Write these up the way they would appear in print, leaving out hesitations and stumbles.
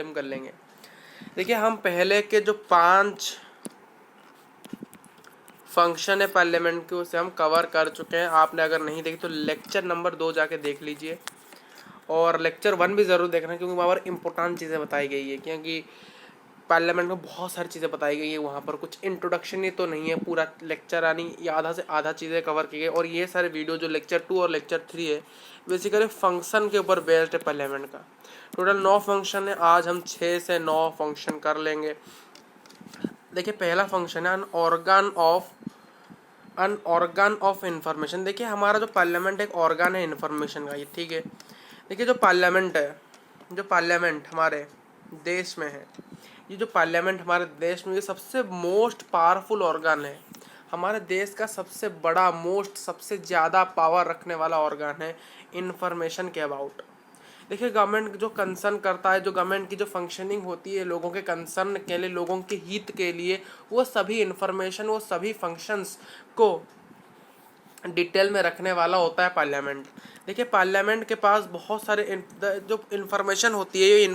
हम कर लेंगे। देखिए हम पहले के जो 5 फंक्शन है पार्लियामेंट के उसे हम कवर कर चुके हैं। आपने अगर नहीं देखी तो लेक्चर नंबर 2 जाके देख लीजिए, और लेक्चर 1 भी ज़रूर देखना क्योंकि वहाँ पर इंपॉर्टेंट चीज़ें बताई गई है। क्योंकि पार्लियामेंट में बहुत सारी चीज़ें बताई गई है, वहाँ पर कुछ इंट्रोडक्शन ही तो नहीं है, पूरा लेक्चर यानी आधा से आधा चीज़ें कवर की गई। और ये सारे वीडियो जो लेक्चर 2 और लेक्चर 3 है बेसिकली फंक्शन के ऊपर बेस्ड है पार्लियामेंट का। टोटल 9 फंक्शन है, आज हम 6 से 9 फंक्शन कर लेंगे। देखिए पहला फंक्शन है अन ऑर्गन ऑफ इंफॉर्मेशन। देखिए हमारा जो पार्लियामेंट एक ऑर्गन है इन्फॉर्मेशन का, ये ठीक है। देखिए जो पार्लियामेंट हमारे देश में है, ये जो पार्लियामेंट हमारे देश में ये सबसे मोस्ट पावरफुल ऑर्गन है। हमारे देश का सबसे बड़ा सबसे ज़्यादा पावर रखने वाला ऑर्गन है इन्फॉर्मेशन के अबाउट। देखिए गवर्नमेंट जो कंसर्न करता है, जो गवर्नमेंट की जो फंक्शनिंग होती है लोगों के कंसर्न के लिए, लोगों के हित के लिए, वो सभी इन्फॉर्मेशन, वो सभी फंक्शंस को डिटेल में रखने वाला होता है पार्लियामेंट। देखिए पार्लियामेंट के पास बहुत सारे जो इन्फॉर्मेशन होती है, ये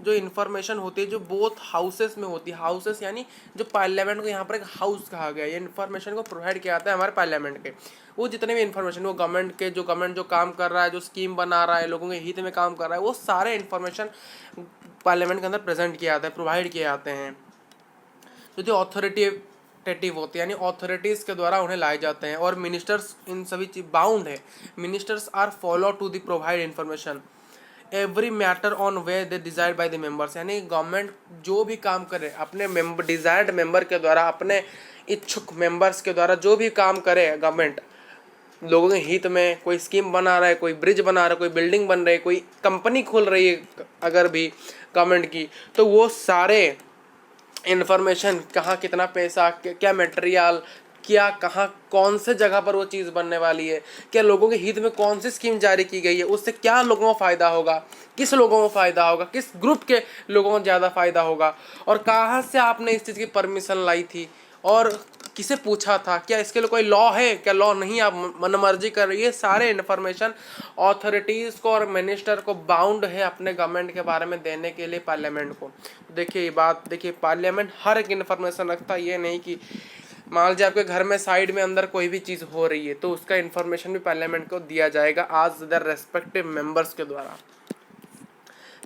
जो इन्फॉर्मेशन होती है जो बोथ हाउसेस में होती है। हाउसेस यानी जो पार्लियामेंट को यहाँ पर एक हाउस कहा गया है, ये इन्फॉर्मेशन को प्रोवाइड किया जाता है हमारे पार्लियामेंट के। वो जितने भी इन्फॉर्मेशन, वो गवर्नमेंट जो काम कर रहा है, जो स्कीम बना रहा है, लोगों के हित में काम कर रहा है, वो सारे इन्फॉर्मेशन पार्लियामेंट के अंदर प्रेजेंट किया जाता है, प्रोवाइड किए जाते हैं। जो अथॉरिटेटिव होते हैं यानी अथॉरिटीज़ के द्वारा उन्हें लाए जाते हैं। और मिनिस्टर्स इन सभी चीज बाउंड है, ministers are follow to the provide information every matter on way they desired by the members. यानी गवर्नमेंट जो भी काम करे अपने डिजायर्ड मेंबर के द्वारा, अपने इच्छुक मेंबर्स के द्वारा जो भी काम करे गवर्नमेंट लोगों के हित में, कोई स्कीम बना रहा है, कोई ब्रिज बना रहा है, कोई बिल्डिंग बन रही है, कोई कंपनी खोल रही है अगर भी गवर्नमेंट की, तो वो सारे इन्फॉर्मेशन कहाँ कितना पैसा, क्या मटेरियल, क्या कहाँ कौन से जगह पर वो चीज़ बनने वाली है, क्या लोगों के हित में कौन सी स्कीम जारी की गई है, उससे क्या लोगों को फ़ायदा होगा, किस लोगों को फ़ायदा होगा, किस ग्रुप के लोगों को ज़्यादा फ़ायदा होगा, और कहाँ से आपने इस चीज़ की परमिशन लाई थी और किसे पूछा था, क्या इसके लिए कोई लॉ है, क्या लॉ नहीं, आप मनमर्जी कर रही है। सारे इन्फॉर्मेशन अथॉरिटीज़ को और मिनिस्टर को बाउंड है अपने गवर्नमेंट के बारे में देने के लिए पार्लियामेंट को। देखिए ये बात, देखिए पार्लियामेंट हर एक इन्फॉर्मेशन रखता है, ये नहीं कि मान लीजिए आपके घर में साइड में अंदर कोई भी चीज़ हो रही है तो उसका इन्फॉर्मेशन भी पार्लियामेंट को दिया जाएगा आज द रेस्पेक्टिव मेंबर्स के द्वारा।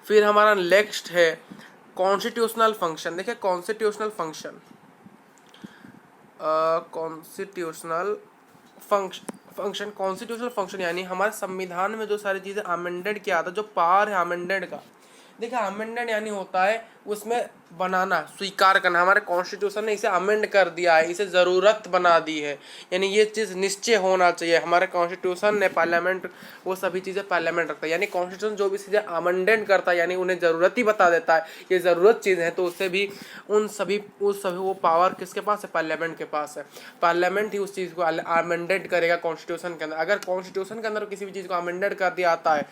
फिर हमारा नेक्स्ट है कॉन्स्टिट्यूशनल फंक्शन। देखिए कॉन्स्टिट्यूशनल फंक्शन यानी हमारे संविधान में जो सारी चीज़ें अमेंडेड किया था, जो पावर है अमेंडेड का। देखिए अमेंडेड यानी होता है उसमें बनाना, स्वीकार करना। हमारे कॉन्स्टिट्यूशन ने इसे अमेंड कर दिया है, इसे ज़रूरत बना दी है, यानी ये चीज़ निश्चय होना चाहिए। हमारे कॉन्स्टिट्यूशन ने पार्लियामेंट वो सभी चीज़ें पार्लियामेंट रखता है, यानी कॉन्स्टिट्यूशन जो भी चीज़ें अमेंडेड करता है यानी उन्हें ज़रूरत ही बता देता है ये ज़रूरत चीज़ है, तो उससे भी उन सभी वो पावर किसके पास है, पार्लियामेंट के पास है। पार्लियामेंट ही उस चीज़ को अमेंडेड करेगा कॉन्स्टिट्यूशन के अंदर। अगर कॉन्स्टिट्यूशन के अंदर किसी भी चीज़ को अमेंडेड कर दिया जाता है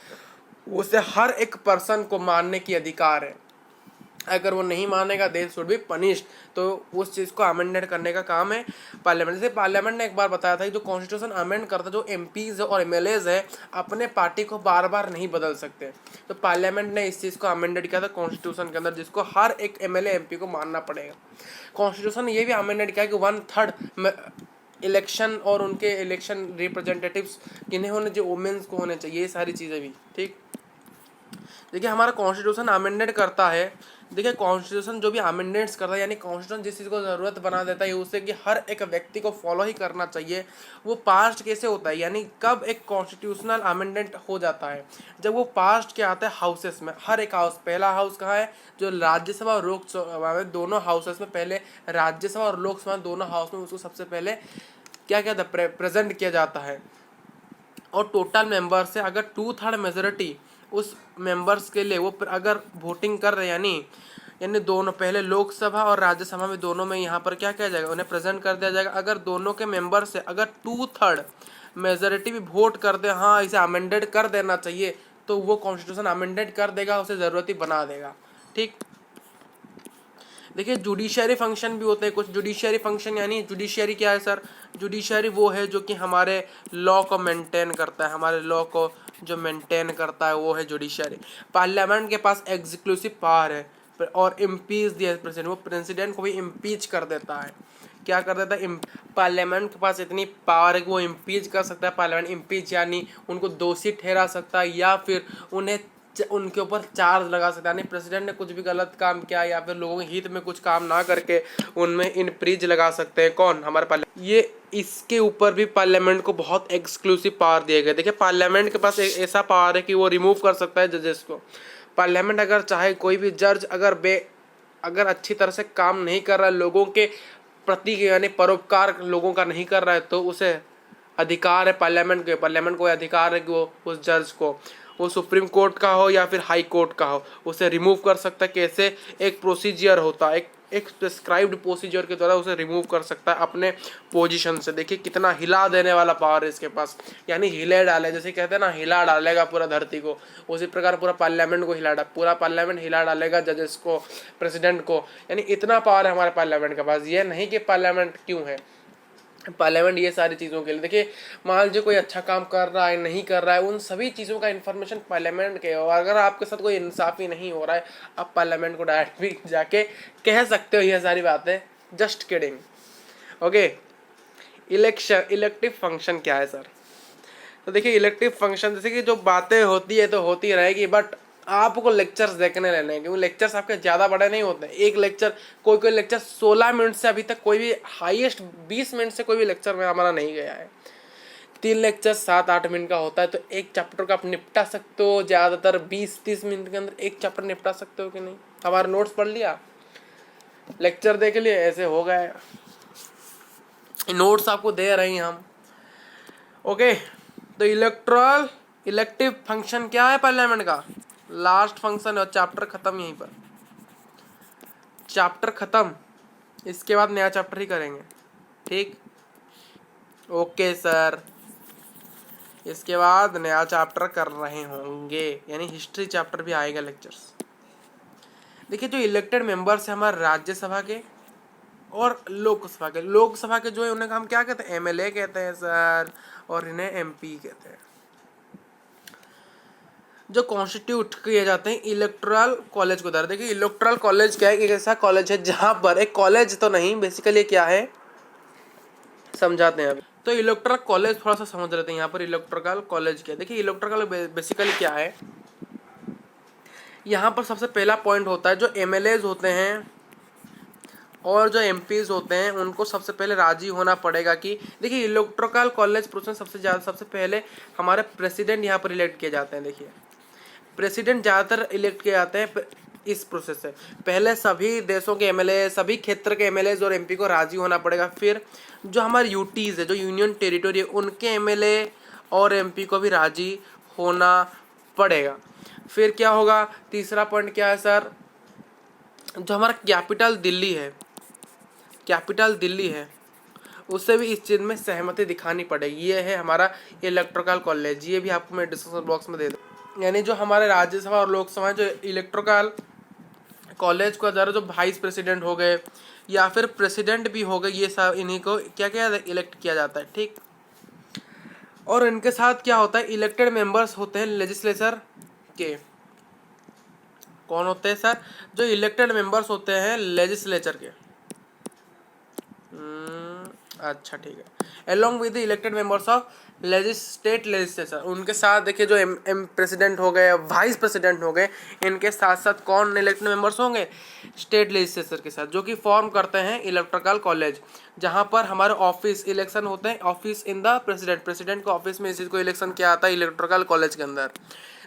उसे हर एक पर्सन को मानने की अधिकार है। अगर वो नहीं मानेगा दे शुड बी पनिश्ड। तो उस चीज़ को अमेंडेड करने का काम है पार्लियामेंट। जैसे पार्लियामेंट ने एक बार बताया था कि जो कॉन्स्टिट्यूशन अमेंड करता, जो एमपीज और एमएलएज है अपने पार्टी को बार बार नहीं बदल सकते, तो पार्लियामेंट ने इस चीज़ को अमेंडेड किया था कॉन्स्टिट्यूशन के अंदर, जिसको हर एक एमएलए एमपी को मानना पड़ेगा। कॉन्स्टिट्यूशन ने ये भी अमेंडेड किया कि 1/3 इलेक्शन और उनके इलेक्शन रिप्रेजेंटेटिव्स किन्हें होने चाहिए, वुमेन्स को होने चाहिए, ये सारी चीज़ें भी ठीक। देखिए हमारा कॉन्स्टिट्यूशन अमेंडेड करता है। देखिए कॉन्स्टिट्यूशन जो भी अमेंडमेंट्स करता है यानी कॉन्स्टिट्यूशन जिस चीज़ को ज़रूरत बना देता है उसे कि हर एक व्यक्ति को फॉलो ही करना चाहिए, वो पास्ट कैसे होता है, यानी कब एक कॉन्स्टिट्यूशनल अमेंडमेंट हो जाता है, जब वो पास्ट क्या आता है हाउसेस में। हर एक हाउस, पहला हाउस कहाँ है, जो राज्यसभा और लोकसभा में, दोनों हाउसेस में, पहले राज्यसभा और लोकसभा दोनों हाउस में उसको सबसे पहले क्या क्या प्रेजेंट किया जाता है। और टोटल मेंबर से अगर 2/3 मेजोरिटी उस मेंबर्स के लिए वो अगर वोटिंग कर रहे यानी दोनों, पहले लोकसभा और राज्यसभा में दोनों में यहाँ पर क्या किया जाएगा, उन्हें प्रेजेंट कर दिया जाएगा। अगर दोनों के मेंबर से अगर 2/3 मेजोरिटी भी वोट कर दे, हाँ इसे अमेंडेड कर देना चाहिए, तो वो कॉन्स्टिट्यूशन अमेंडेड कर देगा, उसे ज़रूरत ही बना देगा ठीक। देखिए जुडिशरी फंक्शन भी होते हैं कुछ। जुडिशरी फंक्शन यानी जुडिशरी क्या है सर, जुडिशरी वो है जो कि हमारे लॉ को मेंटेन करता है, हमारे लॉ को जो मेंटेन करता है वो है जुडिशरी। पार्लियामेंट के पास एग्जीक्यूटिव पावर है और इम्पीच दिया प्रेसिडेंट, वो प्रेसिडेंट को भी इम्पीच कर देता है। क्या कर देता है? पार्लियामेंट के पास इतनी पावर है कि वो इम्पीच कर सकता है। पार्लियामेंट इम्पीच यानी उनको दोषी ठहरा सकता है या फिर उन्हें उनके ऊपर चार्ज लगा सकता है। यानी प्रेसिडेंट ने कुछ भी गलत काम किया या फिर लोगों के हित में कुछ काम ना करके उनमें इम्पीच लगा सकते हैं। कौन? हमारे पार्लियामेंट। ये इसके ऊपर भी पार्लियामेंट को बहुत एक्सक्लूसिव पावर दिए गए। देखिए पार्लियामेंट के पास एक ऐसा पावर है कि वो रिमूव कर सकता है जजेस को। पार्लियामेंट अगर चाहे कोई भी जज अगर अच्छी तरह से काम नहीं कर रहा है, लोगों के प्रति यानी परोपकार लोगों का नहीं कर रहा है, तो उसे अधिकार है पार्लियामेंट को अधिकार है कि वो उस जज को, वो सुप्रीम कोर्ट का हो या फिर हाई कोर्ट का हो, उसे रिमूव कर सकता है। कैसे? एक प्रोसीजर होता है, एक प्रिस्क्राइब्ड प्रोसीजर के द्वारा उसे रिमूव कर सकता है अपने पोजीशन से। देखिए कितना हिला देने वाला पावर है इसके पास, यानी हिले डाले, जैसे कहते हैं ना हिला डालेगा पूरा धरती को, उसी प्रकार पूरा पार्लियामेंट को पूरा पार्लियामेंट हिला डालेगा जजेस को, प्रेसिडेंट को। यानी इतना पावर है हमारे पार्लियामेंट के पास। ये नहीं कि पार्लियामेंट क्यों है, पार्लियामेंट ये सारी चीज़ों के लिए। देखिए मान लीजिए कोई अच्छा काम कर रहा है नहीं कर रहा है, उन सभी चीज़ों का इन्फॉर्मेशन पार्लियामेंट के, और अगर आपके साथ कोई इंसाफी नहीं हो रहा है, आप पार्लियामेंट को डायरेक्ट भी जाके कह सकते हो ये सारी बातें। Just kidding. Okay, elective function क्या है सर? तो देखिए इलेक्टिव फंक्शन जैसे कि जो बातें होती है तो होती रहेगी, बट आपको लेक्चर्स देखने लेने हैं, क्योंकि लेक्चर्स आपके ज़्यादा बड़े नहीं होते। एक लेक्चर कोई लेक्चर 16 मिनट से अभी तक कोई भी हाईएस्ट 20 मिनट से कोई भी लेक्चर में हमारा नहीं गया है। 3 लेक्चर 7-8 मिनट का होता है, तो एक चैप्टर का आप निपटा सकते हो ज़्यादातर 20-30 मिनट के अंदर एक चैप्टर निपटा सकते हो कि नहीं? हमारा नोट्स पढ़ लिया, लेक्चर देख लिए, ऐसे हो गए, नोट्स आपको दे रहे हैं हम। ओके, तो इलेक्टिव फंक्शन क्या है पार्लियामेंट का? लास्ट फंक्शन है और चैप्टर खत्म। यहीं पर चैप्टर खत्म, इसके बाद नया चैप्टर ही करेंगे। ठीक, ओके सर, इसके बाद नया चैप्टर कर रहे होंगे, यानी हिस्ट्री चैप्टर भी आएगा लेक्चर्स। देखिए जो इलेक्टेड मेंबर्स है हमारे राज्यसभा के और लोकसभा के जो है उन्हें हम क्या कहते हैं? एमएलए कहते हैं सर, और इन्हें एमपी कहते हैं। जो कॉन्स्टिट्यूट किए जाते हैं इलेक्टोरल कॉलेज को द्वारा। देखिए इलेक्टोरल कॉलेज क्या है? एक ऐसा कॉलेज है जहां पर, एक कॉलेज तो नहीं बेसिकली क्या है समझाते हैं अभी। तो इलेक्टोरल कॉलेज थोड़ा सा समझ लेते हैं यहाँ पर। इलेक्टोरल कॉलेज क्या है? देखिए इलेक्टोरल बेसिकली क्या है, यहाँ पर सबसे पहला पॉइंट होता है जो एमएलएज होते हैं और जो एमपीज होते हैं उनको सबसे पहले राजी होना पड़ेगा कि देखिए इलेक्टोरल कॉलेज प्रोसेस सबसे पहले हमारे प्रेसिडेंट यहाँ पर इलेक्ट किए जाते हैं। देखिए प्रेसिडेंट ज़्यादातर इलेक्ट किए जाते हैं इस प्रोसेस से। पहले सभी देशों के एमएलए, सभी क्षेत्र के एमएलए और एमपी को राजी होना पड़ेगा। फिर जो हमारे यूटीज़ है, जो यूनियन टेरिटोरी है, उनके एमएलए और एमपी को भी राजी होना पड़ेगा। फिर क्या होगा? तीसरा पॉइंट क्या है सर? जो हमारा कैपिटल दिल्ली है उससे भी इस चीज़ में सहमति दिखानी पड़ेगी। ये है हमारा इलेक्टोरल कॉलेज, ये भी आपको मैं डिस्क्रिप्शन बॉक्स में दे दूँ। यानी जो हमारे राज्यसभा और लोकसभा जो इलेक्टोरल कॉलेज को द्वारा जो वाइस प्रेसिडेंट हो गए या फिर प्रेसिडेंट भी हो गए, ये सब इन्हीं को क्या क्या इलेक्ट किया जाता है। ठीक, और इनके साथ क्या होता है? इलेक्टेड मेंबर्स होते हैं लेजिस्लेचर के। कौन होते हैं सर? जो इलेक्टेड मेंबर्स होते हैं लेजिस्लेचर के। अच्छा ठीक है। Along with the elected members of state legislature, उनके साथ देखिए जो एम प्रेसिडेंट हो गए, वाइस प्रेसिडेंट हो गए, इनके साथ साथ कौन इलेक्टेड मेंबर्स होंगे? स्टेट लेजिस्लेचर के साथ, जो कि फॉर्म करते हैं इलेक्टोरल कॉलेज, जहां पर हमारे ऑफिस इलेक्शन होते हैं। ऑफिस इन द प्रेसिडेंट के ऑफिस में इस चीज़ को इलेक्शन किया आता है इलेक्टोरल कॉलेज के अंदर।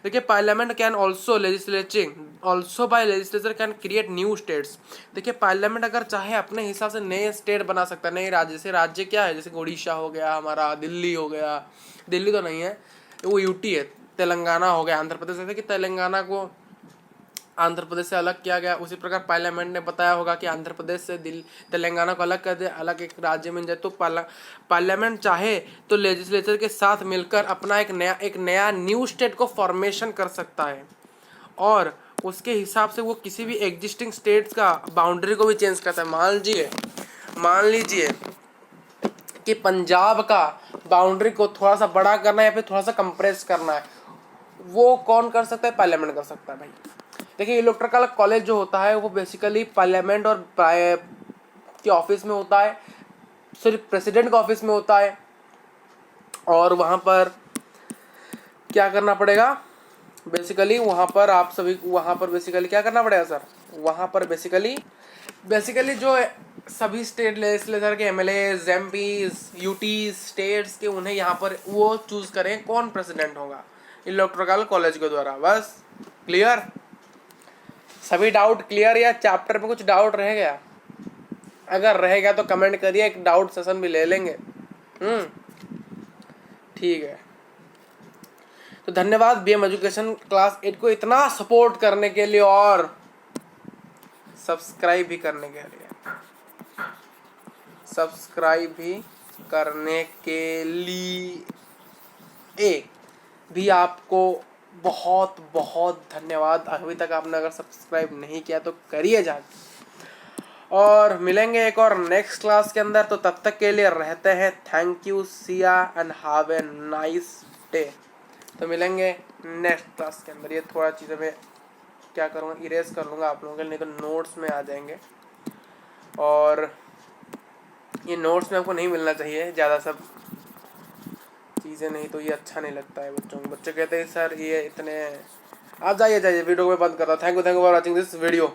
देखिए parliament can also by legislature can create new states. देखिए पार्लियामेंट अगर चाहे अपने हिसाब से नए स्टेट बना सकता है, नए राज्य। जैसे राज्य क्या है? जैसे उड़ीसा हो गया, हमारा दिल्ली हो गया, दिल्ली तो नहीं है वो यूटी है, तेलंगाना हो गया, आंध्र प्रदेश। जैसे कि तेलंगाना को आंध्र प्रदेश से अलग किया गया, उसी प्रकार पार्लियामेंट ने बताया होगा कि आंध्र प्रदेश से तेलंगाना को अलग कर दे, अलग एक राज्य में जाए। तो पार्लियामेंट चाहे तो लेजिस्लेचर के साथ मिलकर अपना एक नया न्यू स्टेट को फॉर्मेशन कर सकता है, और उसके हिसाब से वो किसी भी एग्जिस्टिंग स्टेट्स का बाउंड्री को भी चेंज करता है। मान लीजिए कि पंजाब का बाउंड्री को थोड़ा सा बड़ा करना है या फिर थोड़ा सा कंप्रेस करना है, वो कौन कर सकता है? पार्लियामेंट कर सकता है भाई। देखिए इलेक्ट्रिकल कॉलेज जो होता है वो बेसिकली पार्लियामेंट और के ऑफिस में होता है, सिर्फ प्रेसिडेंट का ऑफिस में होता है। और वहाँ पर क्या करना पड़ेगा बेसिकली, वहाँ पर आप सभी, वहाँ पर बेसिकली क्या करना पड़ेगा सर? वहाँ पर बेसिकली जो सभी स्टेट लेजिस्लेचर के एमएलएज, एमपीज, यूटीज, स्टेट्स के, उन्हें यहाँ पर वो चूज करें कौन प्रेसिडेंट होगा इलेक्ट्रिकल कॉलेज के द्वारा। बस क्लियर? सभी डाउट क्लियर या चैप्टर में कुछ डाउट रह गया? अगर रह गया तो कमेंट करिए, एक डाउट सेशन भी ले लेंगे। ठीक है, तो धन्यवाद बीएम एजुकेशन क्लास 8 को इतना सपोर्ट करने के लिए और सब्सक्राइब भी करने के लिए भी आपको बहुत बहुत धन्यवाद। अभी तक आपने अगर सब्सक्राइब नहीं किया तो करिए जाके। और मिलेंगे एक और नेक्स्ट क्लास के अंदर, तो तब तक के लिए रहते हैं। थैंक यू, सी या and have a nice day. तो मिलेंगे नेक्स्ट क्लास के अंदर। ये थोड़ा चीज़ें मैं क्या करूँगा, इरेज कर लूँगा आप लोगों के लिए, नहीं तो नोट्स में आ जाएंगे। और ये नोट्स में आपको नहीं मिलना चाहिए ज़्यादा सब चीज़ें, नहीं तो ये अच्छा नहीं लगता है बच्चों को। बच्चे कहते हैं सर ये इतने, आप जाइए वीडियो को मैं बंद करता हूँ। Thank you for watching this video.